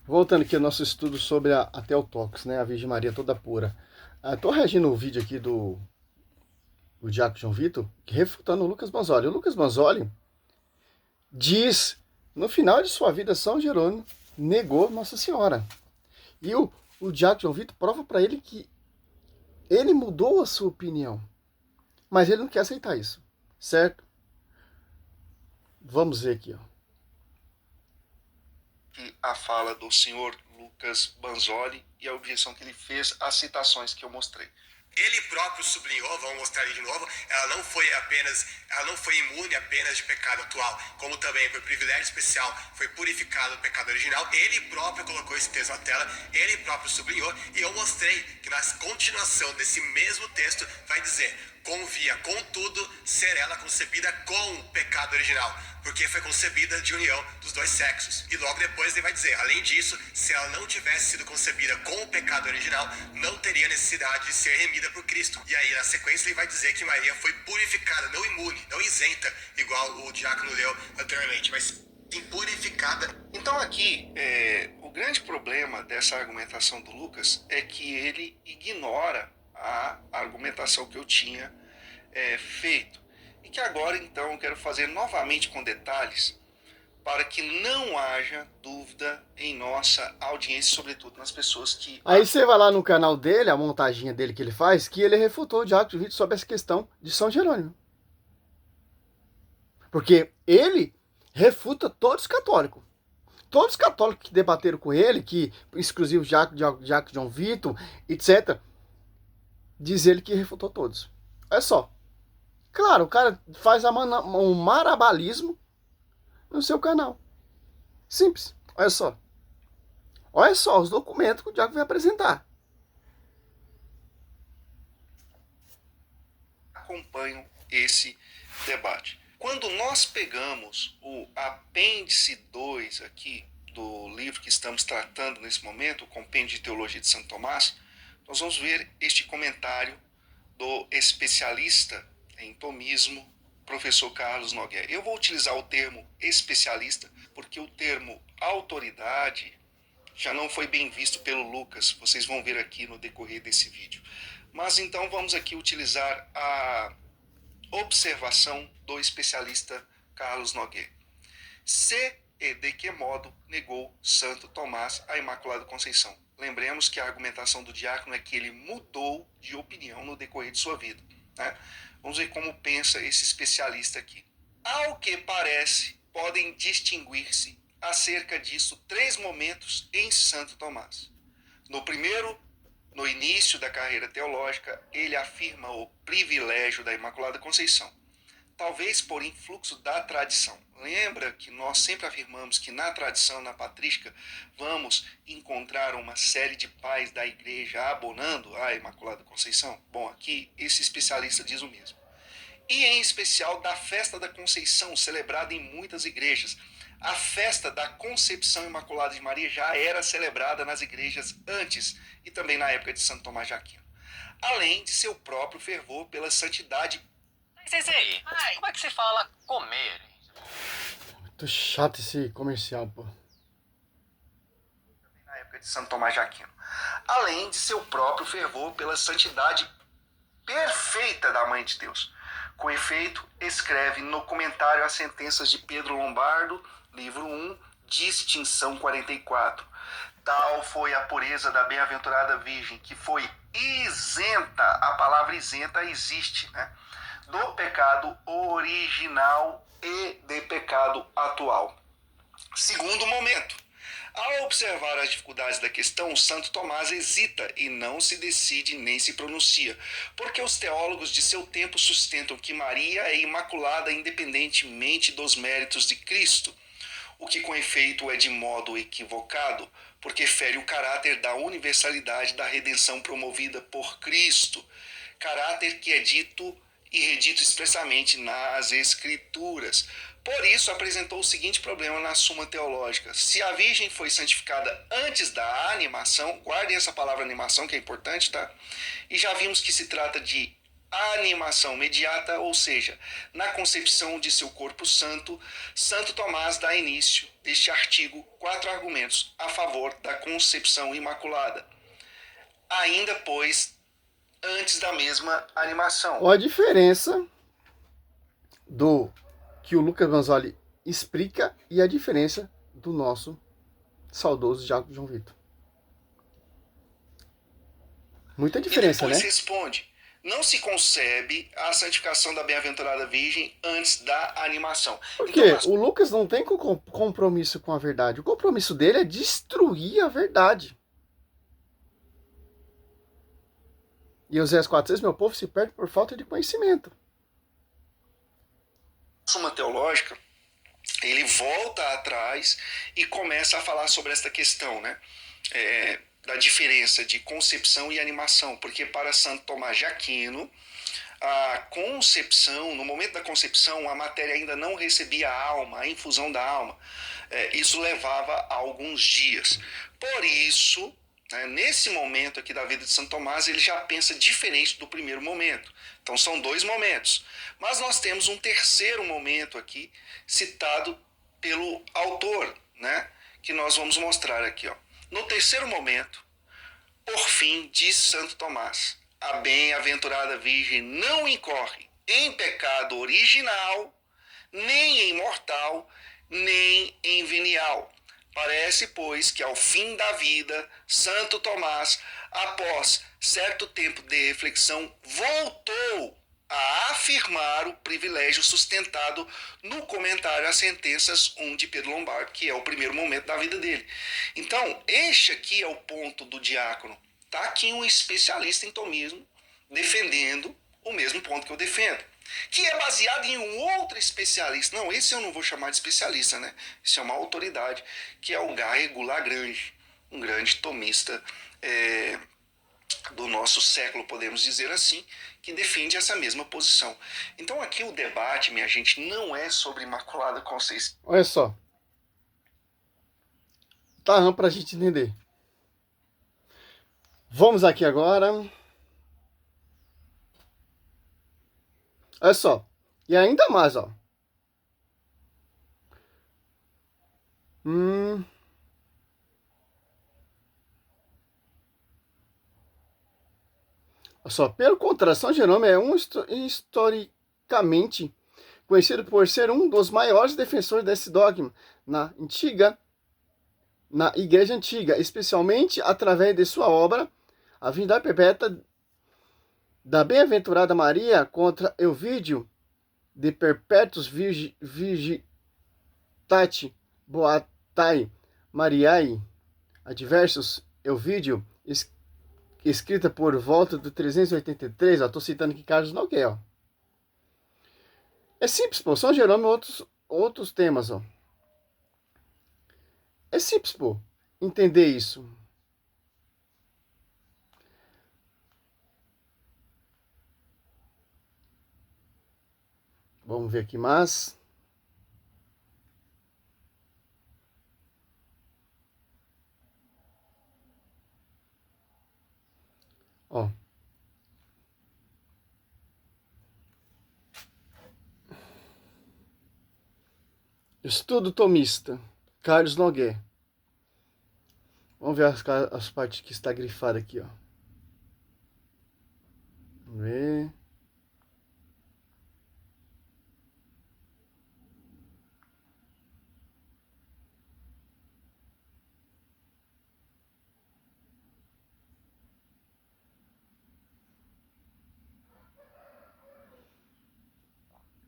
Voltando aqui ao nosso estudo sobre a Theotokos, né? A Virgem Maria toda pura. Estou reagindo o vídeo aqui do Diácono João Vitor, refutando o Lucas Manzoli. O Lucas Manzoli diz, no final de sua vida, São Jerônimo negou Nossa Senhora. E o Diácono João Vitor prova para ele que ele mudou a sua opinião. Mas ele não quer aceitar isso, certo? Vamos ver aqui, ó. A fala do senhor Lucas Manzoli e a objeção que ele fez às citações que eu mostrei. Ele próprio sublinhou, vamos mostrar ali de novo, ela não foi imune apenas de pecado atual, como também por privilégio especial foi purificado do pecado original. Ele próprio colocou esse texto na tela, ele próprio sublinhou, e eu mostrei que na continuação desse mesmo texto vai dizer: convia, contudo, ser ela concebida com o pecado original, porque foi concebida de união dos dois sexos. E logo depois ele vai dizer: além disso, se ela não tivesse sido concebida com o pecado original, não teria necessidade de ser remida por Cristo. E aí na sequência ele vai dizer que Maria foi purificada, não imune, não isenta, igual o diácono leu anteriormente, mas sim purificada. Então aqui, o grande problema dessa argumentação do Lucas é que ele ignora a argumentação que eu tinha feito. E que agora, então, eu quero fazer novamente com detalhes para que não haja dúvida em nossa audiência, sobretudo nas pessoas que... Aí você vai lá no canal dele, a montaginha dele que ele faz, que ele refutou o Diácono João Vitor sobre essa questão de São Jerônimo. Porque ele refuta todos os católicos. Todos os católicos que debateram com ele, que exclusivo Diácono João Vitor, etc., diz ele que refutou todos. Olha só. Claro, o cara faz um marabalismo no seu canal. Simples. Olha só. Olha só os documentos que o Diácono vai apresentar. Acompanham esse debate. Quando nós pegamos o apêndice 2 aqui do livro que estamos tratando nesse momento, o Compêndio de Teologia de Santo Tomás, nós vamos ver este comentário do especialista em tomismo, professor Carlos Nogueira. Eu vou utilizar o termo especialista porque o termo autoridade já não foi bem visto pelo Lucas, vocês vão ver aqui no decorrer desse vídeo. Mas então vamos aqui utilizar a observação do especialista Carlos Nogueira. Se e de que modo negou Santo Tomás a Imaculada Conceição? Lembremos que a argumentação do diácono é que ele mudou de opinião no decorrer de sua vida, né? Vamos ver como pensa esse especialista aqui. Ao que parece, podem distinguir-se acerca disso 3 momentos em Santo Tomás. No primeiro, no início da carreira teológica, ele afirma o privilégio da Imaculada Conceição, talvez por influxo da tradição. Lembra que nós sempre afirmamos que na tradição, na patrística, vamos encontrar uma série de pais da igreja abonando a Imaculada Conceição? Bom, aqui esse especialista diz o mesmo. E em especial da festa da Conceição, celebrada em muitas igrejas. A festa da Concepção Imaculada de Maria já era celebrada nas igrejas antes e também na época de Santo Tomás de Aquino, além de seu próprio fervor pela santidade. Sensei, como é que se fala comer? Muito chato esse comercial, pô. Na época de Santo Tomás de Aquino, além de seu próprio fervor pela santidade perfeita da Mãe de Deus. Com efeito, escreve no comentário às sentenças de Pedro Lombardo, livro 1, Distinção 44. Tal foi a pureza da bem-aventurada Virgem, que foi isenta, a palavra isenta existe, né? Do pecado original e de pecado atual. Segundo momento, ao observar as dificuldades da questão, Santo Tomás hesita e não se decide nem se pronuncia, porque os teólogos de seu tempo sustentam que Maria é imaculada independentemente dos méritos de Cristo, o que com efeito é de modo equivocado, porque fere o caráter da universalidade da redenção promovida por Cristo, caráter que é dito e redito expressamente nas Escrituras. Por isso, apresentou o seguinte problema na Suma Teológica. Se a Virgem foi santificada antes da animação, guardem essa palavra animação que é importante, tá? E já vimos que se trata de animação imediata, ou seja, na concepção de seu corpo santo, Santo Tomás dá início deste artigo 4 argumentos a favor da concepção imaculada, ainda pois antes da mesma animação. Olha a diferença do que o Lucas Manzoli explica e a diferença do nosso saudoso Diácono João Vitor. Muita diferença, e depois né? Responde: não se concebe a santificação da bem-aventurada Virgem antes da animação. Porque Então, o Lucas não tem compromisso com a verdade. O compromisso dele é destruir a verdade. E Oséias 4,6, meu povo se perde por falta de conhecimento. Suma Teológica, ele volta atrás e começa a falar sobre esta questão, né? Da diferença de concepção e animação, porque para Santo Tomás de Aquino, a concepção, no momento da concepção, a matéria ainda não recebia a alma, a infusão da alma. Isso levava a alguns dias. Por isso, nesse momento aqui da vida de Santo Tomás, ele já pensa diferente do primeiro momento. Então são 2 momentos. Mas nós temos um terceiro momento aqui, citado pelo autor, né? Que nós vamos mostrar aqui, ó. No terceiro momento, por fim, diz Santo Tomás: a bem-aventurada Virgem não incorre em pecado original, nem em mortal, nem em venial. Parece, pois, que ao fim da vida, Santo Tomás, após certo tempo de reflexão, voltou a afirmar o privilégio sustentado no comentário às sentenças 1 de Pedro Lombardo, que é o primeiro momento da vida dele. Então, este aqui é o ponto do diácono. Está aqui um especialista em tomismo defendendo o mesmo ponto que eu defendo, que é baseado em um outro especialista. Não, esse eu não vou chamar de especialista, né? Esse é uma autoridade, que é o Garrigou Lagrange, um grande tomista do nosso século, podemos dizer assim, que defende essa mesma posição. Então aqui o debate, minha gente, não é sobre Imaculada Conceição. Olha só. Tá amplo pra gente entender. Vamos aqui agora. Olha só. E ainda mais, ó. Olha só. Pelo contrário, São Jerônimo é historicamente conhecido por ser um dos maiores defensores desse dogma na Igreja Antiga, especialmente através de sua obra A Virgindade Perpétua da Bem-aventurada Maria contra Elvídio de Perpetuus Virgitate Boatai Mariae Adversus Elvídio, escrita por volta do 383, estou citando aqui Carlos Nogueira, ó. É simples, pô. São Jerônimo e outros temas, ó. É simples, pô, entender isso. Vamos ver aqui mais. Ó. Estudo tomista. Carlos Nogueira. Vamos ver as partes que está grifada aqui, ó. Vamos ver.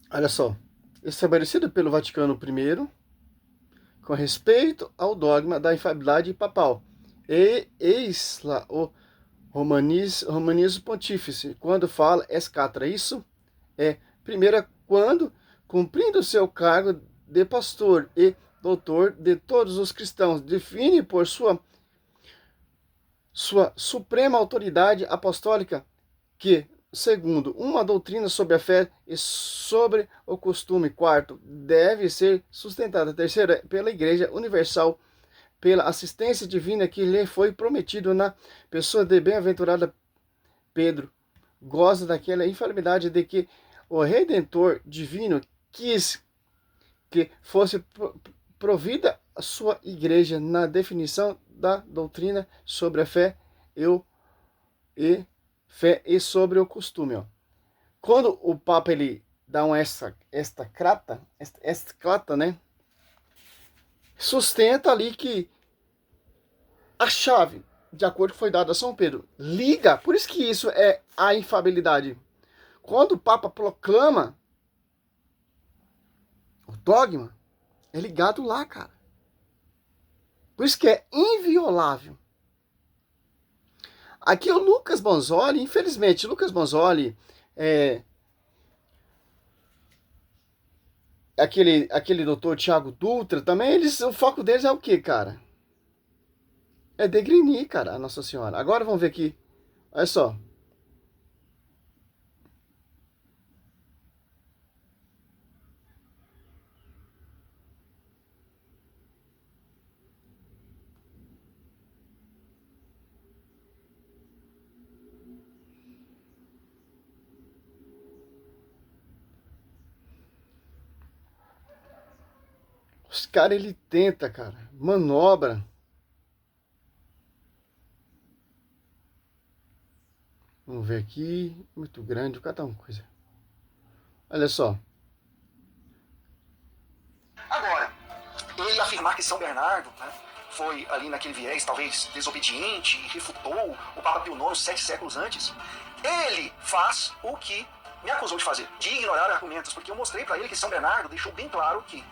Olha só. Estabelecido pelo Vaticano I, com respeito ao dogma da infalibilidade papal. E eis lá o romanismo pontífice, quando fala ex cátedra. Isso é, primeiro, quando, cumprindo seu cargo de pastor e doutor de todos os cristãos, define por sua suprema autoridade apostólica que, segundo, uma doutrina sobre a fé e sobre o costume. Quarto, deve ser sustentada. Terceiro, pela Igreja Universal, pela assistência divina que lhe foi prometido na pessoa de bem-aventurada Pedro, goza daquela infalibilidade de que o Redentor divino quis que fosse provida a sua igreja na definição da doutrina sobre a fé e sobre o costume. Ó. Quando o Papa ele dá esta clata, né? Sustenta ali que a chave, de acordo com o que foi dado a São Pedro, liga, por isso que isso é a infalibilidade. Quando o Papa proclama o dogma, é ligado lá, cara. Por isso que é inviolável. Aqui o Lucas Bonzoli, infelizmente, Lucas Bonzoli aquele doutor Tiago Dutra também, o foco deles é o quê, cara? É degrinir, cara, a Nossa Senhora. Agora vamos ver aqui. Olha só. Os caras, ele tenta, cara, manobra. Vamos ver aqui, muito grande, cada uma coisa. Olha só. Agora, ele afirmar que São Bernardo, né, foi ali naquele viés, talvez desobediente, e refutou o Papa Pio IX 7 séculos antes, ele faz o que me acusou de fazer, de ignorar argumentos, porque eu mostrei para ele que São Bernardo deixou bem claro que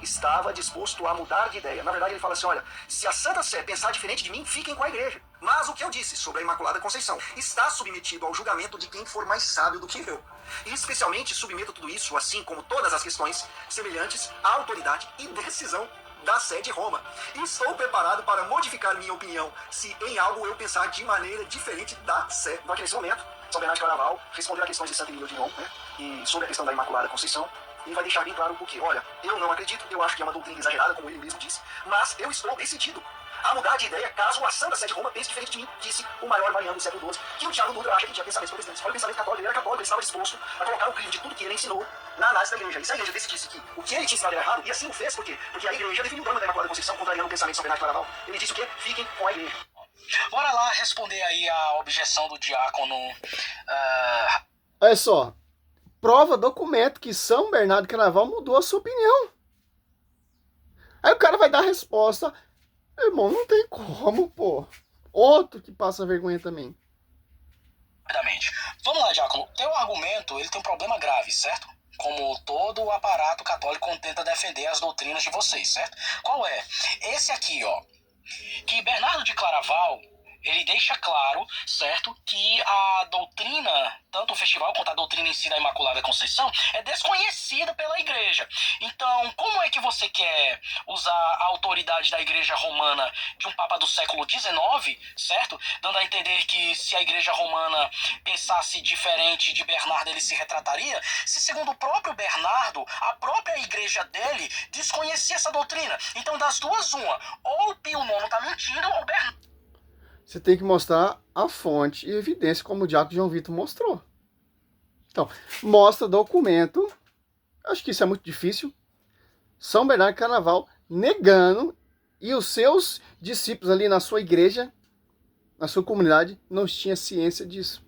estava disposto a mudar de ideia. Na verdade, ele fala assim, olha, se a Santa Sé pensar diferente de mim, fiquem com a igreja. Mas o que eu disse sobre a Imaculada Conceição está submetido ao julgamento de quem for mais sábio do que eu. E especialmente submeto tudo isso, assim como todas as questões semelhantes à autoridade e decisão da Sé de Roma. E estou preparado para modificar minha opinião, se em algo eu pensar de maneira diferente da Sé. Então, aqui nesse momento, São Bernardo de Claraval respondeu a questões de Santa Emília de Lyon, né, e sobre a questão da Imaculada Conceição. Ele vai deixar bem claro o porquê. Olha, eu não acredito, eu acho que é uma doutrina exagerada, como ele mesmo disse, mas eu estou decidido a mudar de ideia caso a Santa Sé de Roma pense diferente de mim, disse o maior mariano do século XII, que o Tiago Dutra acha que tinha pensamentos protestantes. Olha o pensamento católico, ele era católico, ele estava disposto a colocar o crivo de tudo que ele ensinou na análise da igreja. E se a igreja decidisse que o que ele tinha ensinado era errado, e assim o fez, por quê? Porque a igreja definiu o dogma da Imaculada Conceição, contrariando o pensamento de São Bernardo de Claraval. Ele disse o quê? Fiquem com a igreja. Bora lá responder aí a objeção do diácono. Olha só. Prova, documento que São Bernardo de Claraval mudou a sua opinião. Aí o cara vai dar a resposta. Irmão, não tem como, pô. Outro que passa vergonha também. Rapidamente. Vamos lá, diácono. Teu argumento, ele tem um problema grave, certo? Como todo o aparato católico tenta defender as doutrinas de vocês, certo? Qual é? Esse aqui, ó. Que Bernardo de Claraval, ele deixa claro, certo, que a doutrina, tanto o festival quanto a doutrina em si da Imaculada Conceição, é desconhecida pela igreja. Então, como é que você quer usar a autoridade da igreja romana de um papa do século XIX, certo? Dando a entender que se a igreja romana pensasse diferente de Bernardo, ele se retrataria, se segundo o próprio Bernardo, a própria igreja dele desconhecia essa doutrina. Então, das duas, uma, ou o Pio IX tá mentindo, ou Bernardo. Você tem que mostrar a fonte e evidência, como o diácono João Vitor mostrou. Então, mostra documento. Acho que isso é muito difícil. São Bernardo de Claraval negando, e os seus discípulos ali na sua igreja, na sua comunidade, não tinham ciência disso.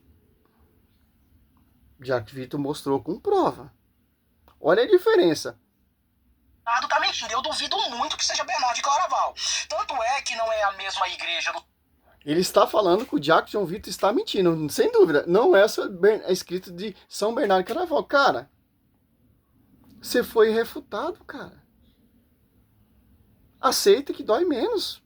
O diácono Vitor mostrou com prova. Olha a diferença. Bernardo tá mentindo. Eu duvido muito que seja Bernardo de Claraval. Tanto é que não é a mesma igreja do... Ele está falando que o diácono João Vitor está mentindo, sem dúvida. Não é escrito de São Bernardo de Claraval. Cara, você foi refutado, cara. Aceita que dói menos.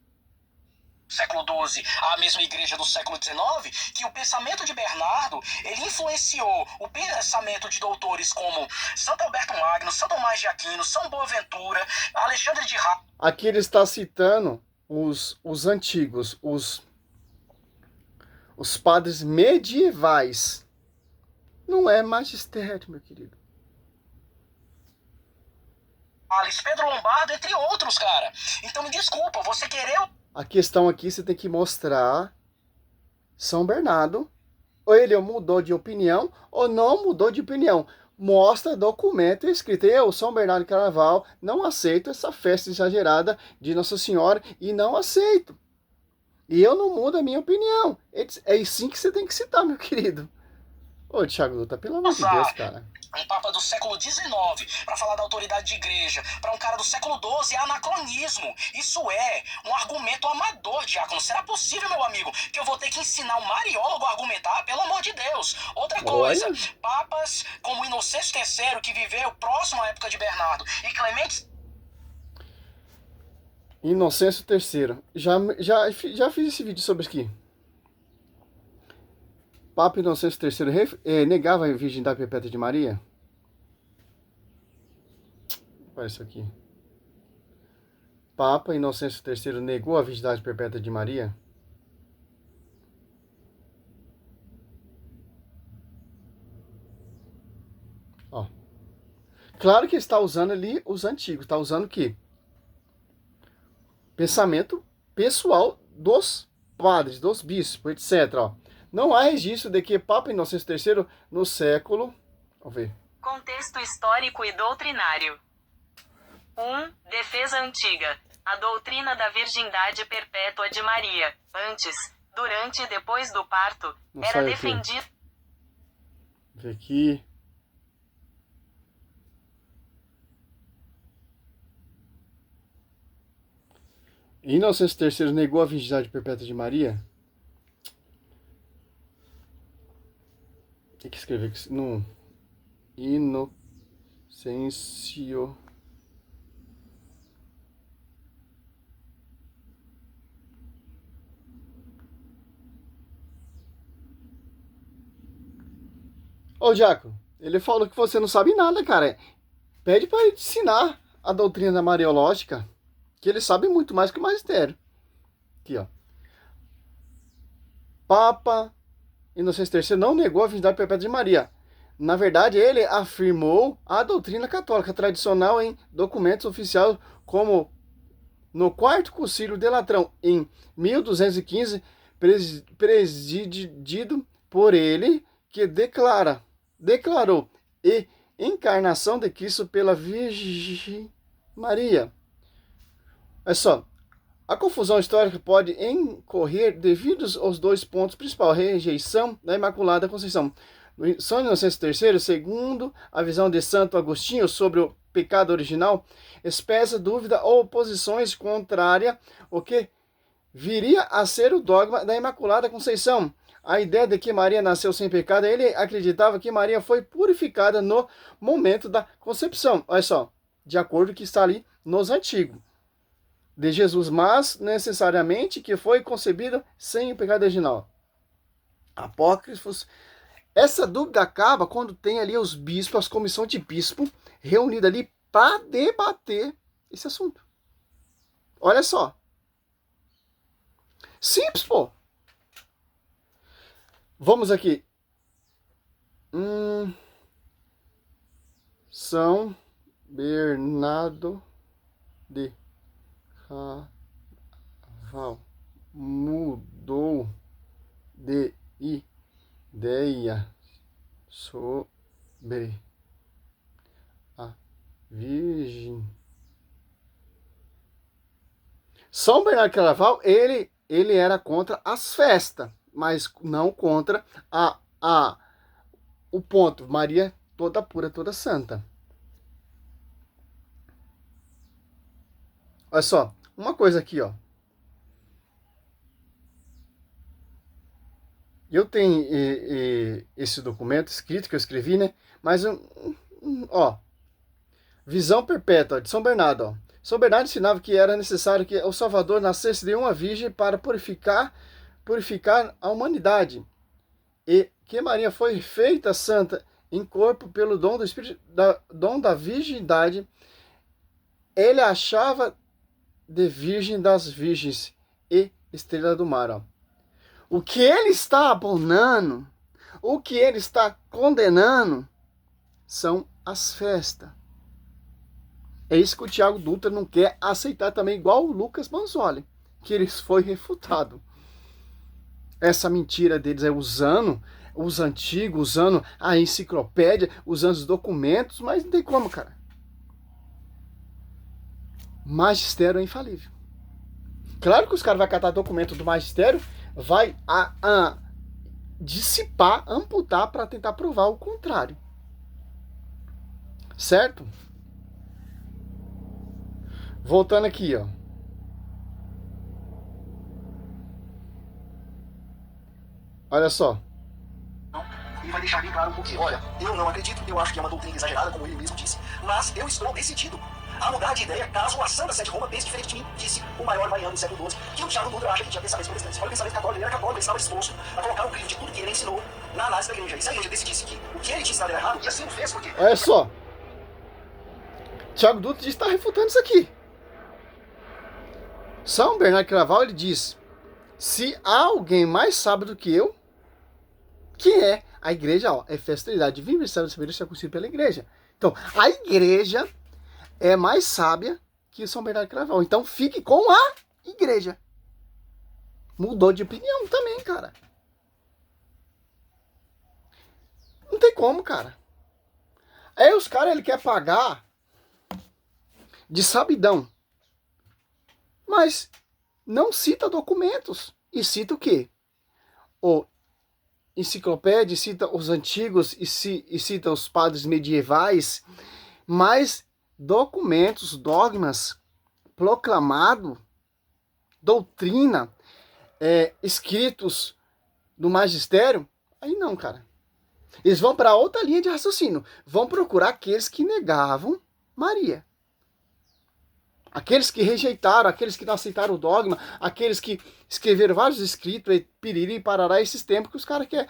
século XII, a mesma igreja do século XIX, que o pensamento de Bernardo, ele influenciou o pensamento de doutores como Santo Alberto Magno, São Tomás de Aquino, São Boaventura, Alexandre de Rá. Aqui ele está citando os antigos, os padres medievais. Não é magistério, meu querido. Alice, Pedro Lombardo, entre outros, cara. Então me desculpa, você querer... A questão aqui, você tem que mostrar São Bernardo ou ele mudou de opinião ou não mudou de opinião. Mostra documento escrito. Eu, São Bernardo de Claraval, não aceito essa festa exagerada de Nossa Senhora e não aceito. E eu não mudo a minha opinião. É assim que você tem que citar, meu querido. Ô, Thiago Luta, pelo amor de Deus, cara. Um papa do século XIX para falar da autoridade de igreja, para um cara do século XII é anacronismo. Isso é um argumento amador, diácono. Será possível, meu amigo, que eu vou ter que ensinar um mariólogo a argumentar? Pelo amor de Deus. Outra coisa, papas como Inocêncio III, que viveu próximo à época de Bernardo, e Clemente... Inocêncio III. Já fiz esse vídeo sobre isso aqui. Papa Inocêncio III negava a virgindade perpétua de Maria? Olha isso aqui. Papa Inocêncio III negou a virgindade perpétua de Maria? Ó. Claro que ele está usando ali os antigos. Está usando o quê? Pensamento pessoal dos padres, dos bispos, etc. Ó. Não há registro de que Papa Inocêncio III, no século... Vamos ver. Contexto histórico e doutrinário. 1. Defesa antiga. A doutrina da virgindade perpétua de Maria, antes, durante e depois do parto, Não era sai aqui. defendida... Vamos ver aqui. Inocêncio III negou a virgindade perpétua de Maria? Tem que escrever aqui no Inocêncio. Ô, Jaco, ele falou que você não sabe nada, cara. Pede para ele te ensinar a doutrina mariológica, que ele sabe muito mais que o magistério. Aqui, ó. Papa Inocêncio III não negou a virgindade perpétua de Maria. Na verdade, ele afirmou a doutrina católica tradicional em documentos oficiais, como no Quarto Concílio de Latrão, em 1215, presidido por ele, que declarou a encarnação de Cristo pela Virgem Maria. Olha só. A confusão histórica pode incorrer devido aos dois pontos principais: a rejeição da Imaculada Conceição. São Inocêncio III, segundo a visão de Santo Agostinho sobre o pecado original, expressa dúvida ou posições contrárias ao que viria a ser o dogma da Imaculada Conceição. A ideia de que Maria nasceu sem pecado, ele acreditava que Maria foi purificada no momento da concepção. Olha só, de acordo com o que está ali nos antigos de Jesus, mas necessariamente que foi concebido sem o pecado original. Apócrifos. Essa dúvida acaba quando tem ali os bispos, as comissões de bispo reunidas ali para debater esse assunto. Olha só. Simples, pô. Vamos aqui. São Bernardo de Claraval mudou de ideia sobre a Virgem. São Bernardo de Claraval, ele era contra as festas, mas não contra o ponto. Maria toda pura, toda santa. Olha só, uma coisa aqui, ó. Eu tenho esse documento escrito que eu escrevi, né? Mas, ó, visão perpétua de São Bernardo, ó. São Bernardo ensinava que era necessário que o Salvador nascesse de uma virgem para purificar a humanidade. E que Maria foi feita santa em corpo pelo dom do Espírito, dom da virgindade. Ele achava de virgem das virgens e estrela do mar, ó. O que ele está abonando, o que ele está condenando, são as festas. É isso que o Thiago Dutra não quer aceitar também, igual o Lucas Manzoli, que ele foi refutado. Essa mentira deles é usando os antigos, usando a enciclopédia, usando os documentos, mas não tem como, cara. Magistério é infalível. Claro que os caras vão catar documento do magistério, vai dissipar, amputar para tentar provar o contrário. Certo? Voltando aqui, ó. Olha só. E vai deixar bem claro o que, olha, eu não acredito, eu acho que é uma doutrina exagerada, como ele mesmo disse, mas eu estou decidido a mudar de ideia caso a Santa Sé de Roma pense diferente de mim, disse o maior mariano do século XII, que o Thiago Dutra acha que tinha pensamento protestante. Olha o pensamento católico, ele era católico, ele estava disposto a colocar o crivo de tudo que ele ensinou na análise da igreja. E se a igreja decidisse que o que ele te ensinava era errado, e assim o fez, porque... Olha só. Thiago Dutra está refutando isso aqui. São Bernardo Claraval, ele diz: se há alguém mais sábio do que eu, que é a igreja, ó, é festividade de divina, saber ser conhecido pela igreja. Então, a igreja é mais sábia que São Bernardo Claraval. Então, fique com a igreja. Mudou de opinião também, cara. Não tem como, cara. Aí os caras, ele quer pagar de sabidão. Mas não cita documentos. E cita o quê? O enciclopédia, cita os antigos e cita os padres medievais. Mas documentos, dogmas, proclamado, doutrina, escritos do magistério, aí não, cara. Eles vão para outra linha de raciocínio. Vão procurar aqueles que negavam Maria. Aqueles que rejeitaram, aqueles que não aceitaram o dogma, aqueles que escreveram vários escritos, e piriri e parará, esses tempos que os caras quer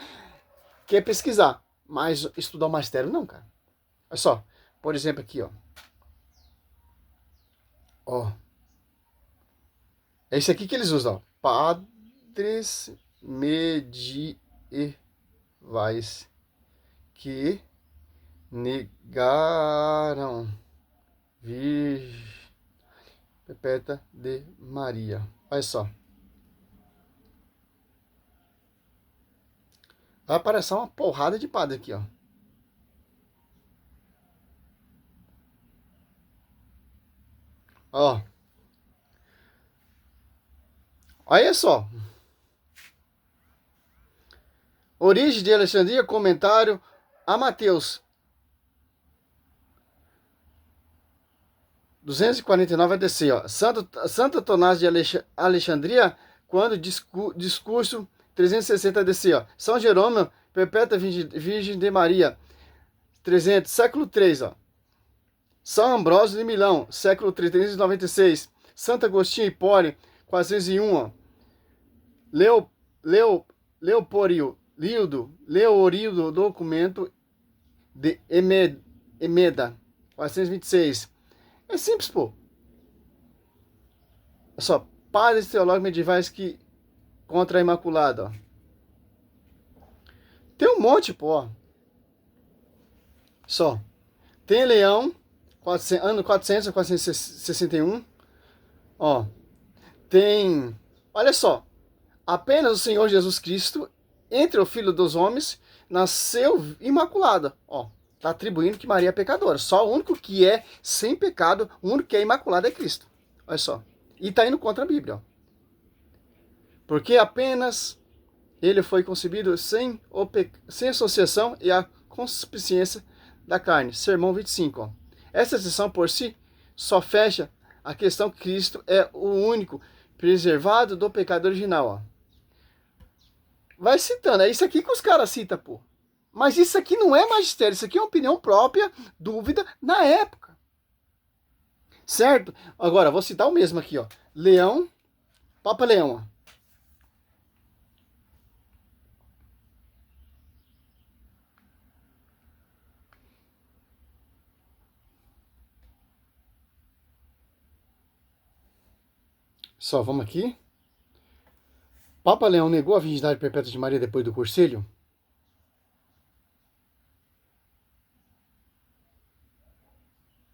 pesquisar. Mas estudar o magistério não, cara. Olha só, por exemplo aqui, ó. Ó. É esse aqui que eles usam, ó. Padres medievais que negaram Virgem Perpétua de Maria. Olha só. Vai aparecer uma porrada de padre aqui, ó. Ó. Olha só. Origem de Alexandria, comentário a Mateus 249 vai descer, ó. Santo Tomás de Alexandria, quando discurso 360 descer, ó. São Jerônimo, Perpétua Virgem de Maria, 300, século 3, ó. São Ambrósio de Milão, século 3, 396. Santo Agostinho Hipólio, 401, ó. Leoporildo, documento de Emeda, 426. É simples, pô. É só, padres teológicos medievais que contra a Imaculada, ó. Tem um monte, pô, ó. Só. Tem Leão, ano 400 a 461. Ó. Tem, olha só. Apenas o Senhor Jesus Cristo, entre o Filho dos Homens, nasceu imaculada, ó. Está atribuindo que Maria é pecadora. Só o único que é sem pecado, o único que é imaculado é Cristo. Olha só. E está indo contra a Bíblia. Ó. Porque apenas ele foi concebido sem associação e a consciência da carne. Sermão 25. Ó. Essa seção por si só fecha a questão que Cristo é o único preservado do pecado original. Ó. Vai citando. É isso aqui que os caras citam, pô. Mas isso aqui não é magistério, isso aqui é uma opinião própria, dúvida, na época. Certo? Agora, vou citar o mesmo aqui, ó. Leão, Papa Leão, ó. Só, vamos aqui. Papa Leão negou a virgindade perpétua de Maria depois do Concílio?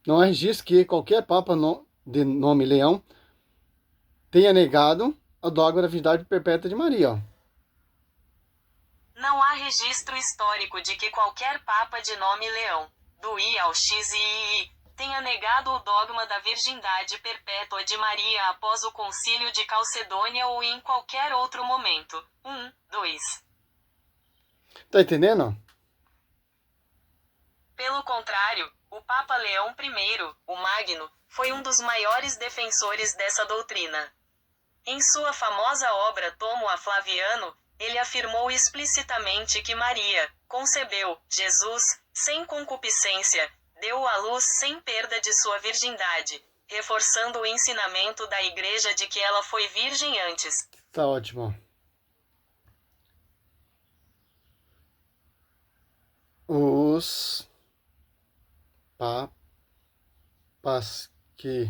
Não há registro que qualquer Papa de nome Leão tenha negado a dogma da virgindade perpétua de Maria. Ó. Não há registro histórico de que qualquer papa de nome Leão, do I ao X e II, tenha negado o dogma da virgindade perpétua de Maria após o Concílio de Calcedônia ou em qualquer outro momento. 2. Tá entendendo? Pelo contrário, o Papa Leão I, o Magno, foi um dos maiores defensores dessa doutrina. Em sua famosa obra Tomo a Flaviano, ele afirmou explicitamente que Maria concebeu Jesus sem concupiscência, deu à luz sem perda de sua virgindade, reforçando o ensinamento da Igreja de que ela foi virgem antes. Tá ótimo. Os papas que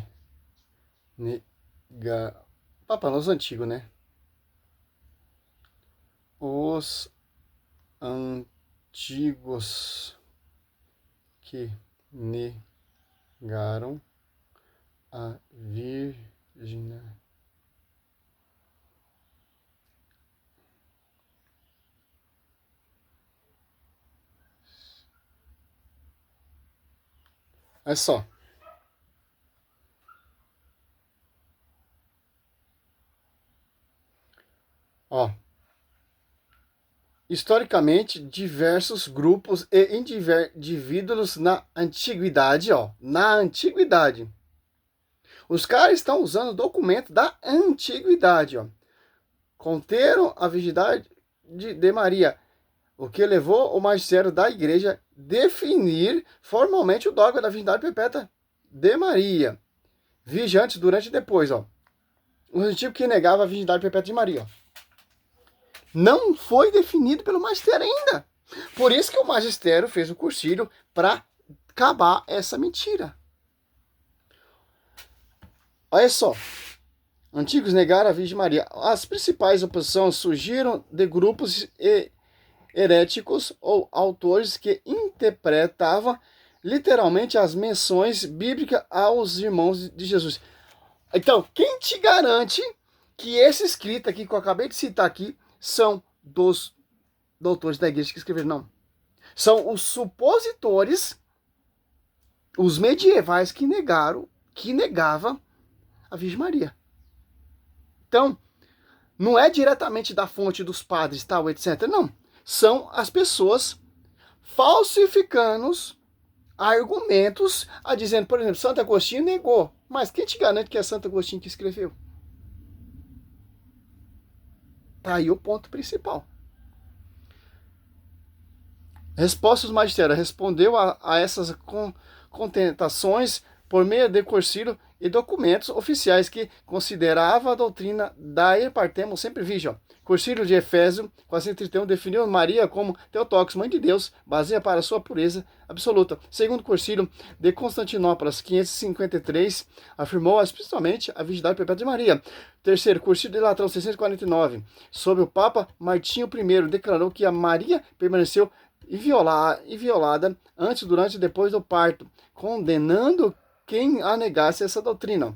negaram. Papa nos antigos, né? Os antigos que negaram a virgindade. É só. Ó. Historicamente, diversos grupos e indivíduos na antiguidade, ó. Na antiguidade. Os caras estão usando o documento da antiguidade, ó. Conteram a virgindade de Maria, o que levou o magistério da igreja a definir formalmente o dogma da virgindade perpétua de Maria. Vige antes, durante e depois, ó. O antigo que negava a virgindade perpétua de Maria, ó. Não foi definido pelo magistério ainda. Por isso que o magistério fez o cursilho para acabar essa mentira. Olha só. Antigos negaram a Virgem Maria. As principais oposições surgiram de grupos heréticos ou autores que interpretavam literalmente as menções bíblicas aos irmãos de Jesus. Então, quem te garante que esse escrito aqui que eu acabei de citar aqui são dos doutores da igreja que escreveram? Não. São os supositores, os medievais que negavam a Virgem Maria. Então, não é diretamente da fonte dos padres, tal, etc. Não. São as pessoas falsificando argumentos, dizendo, por exemplo, Santo Agostinho negou. Mas quem te garante que é Santo Agostinho que escreveu? Tá aí o ponto principal. Resposta dos magistérios. Respondeu a essas contentações por meio de cursilho e documentos oficiais que considerava a doutrina da Partemon sempre virgem. Cursilho de Efésio 431 definiu Maria como Theotokos, mãe de Deus, baseia para sua pureza absoluta. Segundo cursilho de Constantinopla 553 afirmou explicitamente a virgindade perpétua de Maria. Terceiro cursilho de Latrão 649 sob o Papa Martinho I declarou que a Maria permaneceu inviolada antes, durante e depois do parto, condenando quem a negasse essa doutrina.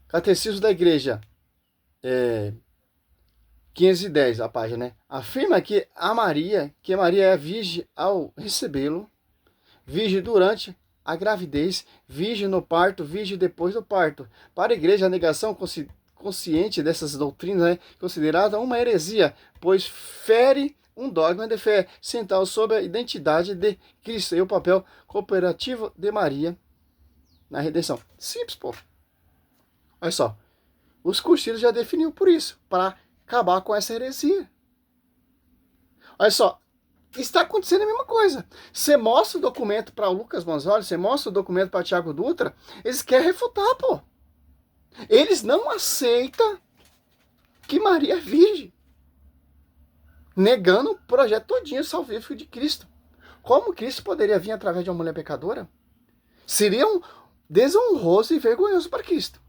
Catecismo da Igreja, 510, a página, né? Afirma que Maria é virgem ao recebê-lo, virgem durante a gravidez, virgem no parto, virgem depois do parto. Para a Igreja, a negação consciente dessas doutrinas é considerada uma heresia, pois fere um dogma de fé central sobre a identidade de Cristo e o papel cooperativo de Maria na redenção. Simples, pô. Olha só. Os cursilhos já definiu por isso, para acabar com essa heresia. Olha só. Está acontecendo a mesma coisa. Você mostra o documento para o Lucas Manzoli, você mostra o documento para Tiago Dutra, eles querem refutar, pô. Eles não aceitam que Maria é virgem, negando o projeto todinho salvífico de Cristo. Como Cristo poderia vir através de uma mulher pecadora? Seria um desonroso e vergonhoso para Cristo.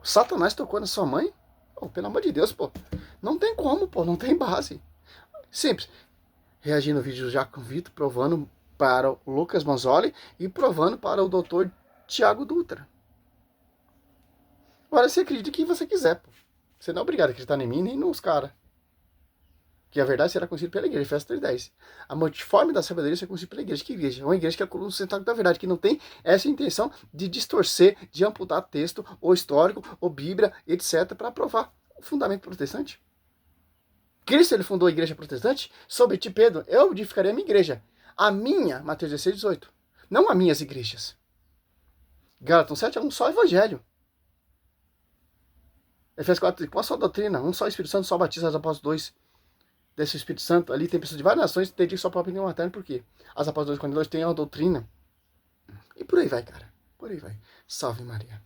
Satanás tocou na sua mãe? Oh, pelo amor de Deus, pô. Não tem como, pô. Não tem base. Simples. Reagindo no vídeo já com o Vitor, provando para o Lucas Manzoli e provando para o doutor Tiago Dutra. Agora você acredita o que você quiser, pô. Você não é obrigado a acreditar em mim nem nos caras. Que a verdade será conhecida pela igreja, Efésios 3:10. A multiforme da sabedoria será conhecida pela igreja. Que igreja? É uma igreja que é a coluna central da verdade, que não tem essa intenção de distorcer, de amputar texto, ou histórico, ou Bíblia, etc., para provar o fundamento protestante. Cristo, ele fundou a igreja protestante sob ti, Pedro, eu edificarei a minha igreja. A minha, Mateus 16:18. Não as minhas igrejas. Gálatas 7 é um só evangelho. Efésios 4, uma só doutrina, um só Espírito Santo, só batismo, as apóstolos 2. Desse Espírito Santo, ali tem pessoas de várias nações que dedicam só para aprender materno, por quê? As apóstolos 2:42 têm uma doutrina. E por aí vai, cara. Por aí vai. Salve Maria.